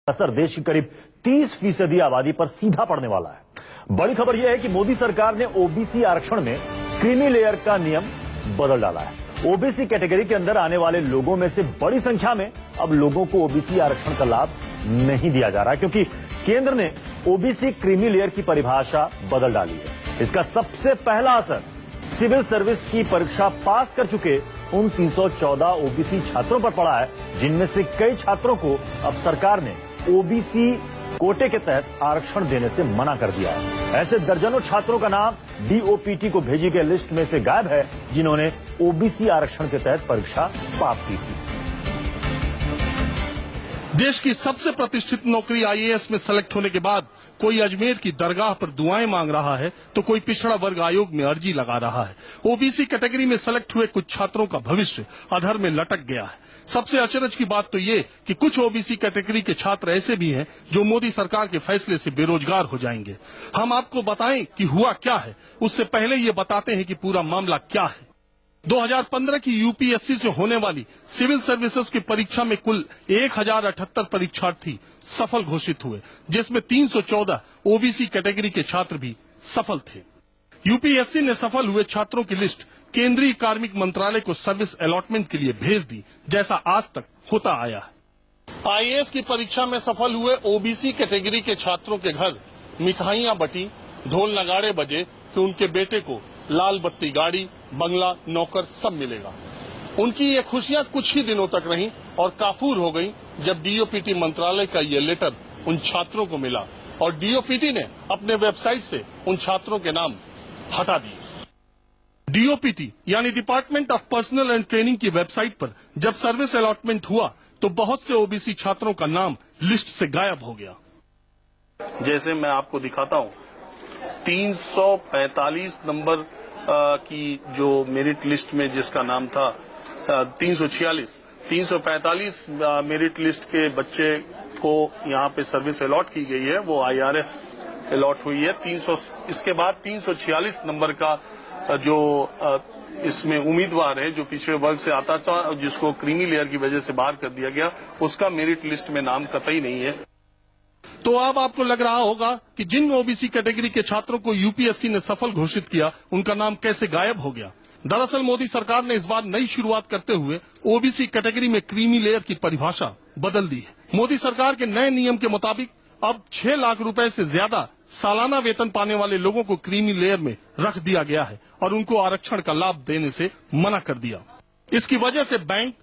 असर देश की करीब 30% आबादी पर सीधा पड़ने वाला है। बड़ी खबर यह है कि मोदी सरकार ने ओबीसी आरक्षण में क्रीमी लेयर का नियम बदल डाला है। ओबीसी कैटेगरी के अंदर आने वाले लोगों में से बड़ी संख्या में अब लोगों को ओबीसी आरक्षण का लाभ नहीं दिया जा रहा है, क्योंकि केंद्र ने ओबीसी क्रीमी लेयर की परिभाषा बदल डाली है। इसका सबसे पहला असर सिविल सर्विस की परीक्षा पास कर चुके उन 314 ओबीसी छात्रों पर पड़ा है, जिनमें से कई छात्रों को अब सरकार ने ओबीसी कोटे के तहत आरक्षण देने से मना कर दिया है। ऐसे दर्जनों छात्रों का नाम डीओपीटी को भेजी गई लिस्ट में से गायब है, जिन्होंने ओबीसी आरक्षण के तहत परीक्षा पास की थी। देश की सबसे प्रतिष्ठित नौकरी आईएएस में सेलेक्ट होने के बाद कोई अजमेर की दरगाह पर दुआएं मांग रहा है, तो कोई पिछड़ा वर्ग आयोग में अर्जी लगा रहा है। ओबीसी कैटेगरी में सेलेक्ट हुए कुछ छात्रों का भविष्य अधर में लटक गया है। सबसे अचरज की बात तो ये कि कुछ ओबीसी कैटेगरी के छात्र ऐसे भी हैं जो मोदी सरकार के फैसले से बेरोजगार हो जाएंगे। हम आपको बताएं कि हुआ क्या है, उससे पहले ये बताते हैं कि पूरा मामला क्या है। 2015 की यूपीएससी से होने वाली सिविल सर्विसेज की परीक्षा में कुल 1078 परीक्षार्थी सफल घोषित हुए, जिसमें 314 ओबीसी कैटेगरी के छात्र भी सफल थे। यूपीएससी ने सफल हुए छात्रों की लिस्ट केंद्रीय कार्मिक मंत्रालय को सर्विस अलॉटमेंट के लिए भेज दी, जैसा आज तक होता आया है। आईएएस की परीक्षा में सफल हुए ओबीसी कैटेगरी के छात्रों के घर मिठाइयां बटी, ढोल नगाड़े बजे कि उनके बेटे को लाल बत्ती गाड़ी, बंगला, नौकर सब मिलेगा। उनकी ये खुशियां कुछ ही दिनों तक रहीं और काफूर हो गईं जब डीओपीटी मंत्रालय का ये लेटर उन छात्रों को मिला और डीओपीटी ने अपने वेबसाइट से उन छात्रों के नाम हटा दिए। डीओपीटी यानी department of personal and training की वेबसाइट पर जब सर्विस अलॉटमेंट हुआ तो बहुत से ओबीसी छात्रों का नाम लिस्ट से गायब हो गया। जैसे मैं आपको दिखाता हूँ, 345 नंबर की जो मेरिट लिस्ट में जिसका नाम था 345 मेरिट लिस्ट के बच्चे को यहाँ पे सर्विस अलॉट की गई है, वो आईआरएस अलॉट हुई है। 300 इसके बाद 346 नंबर का जो इसमें उम्मीदवार है जो पिछड़े वर्ग से आता था, जिसको क्रीमी लेयर की वजह से बाहर कर दिया गया, उसका मेरिट लिस्ट में नाम कतई नहीं है। तो अब आपको लग रहा होगा कि जिन ओबीसी कैटेगरी के छात्रों को यूपीएससी ने सफल घोषित किया, उनका नाम कैसे गायब हो गया। दरअसल मोदी सरकार ने इस बार नई शुरुआत करते हुए ओबीसी कैटेगरी में क्रीमी लेयर की परिभाषा बदल दी है। मोदी सरकार के नए नियम के मुताबिक अब 6 लाख रुपए से ज्यादा सालाना वेतन पाने वाले लोगों को क्रीमी लेयर में रख दिया गया है और उनको आरक्षण का लाभ देने से मना कर दिया। इसकी वजह से बैंक,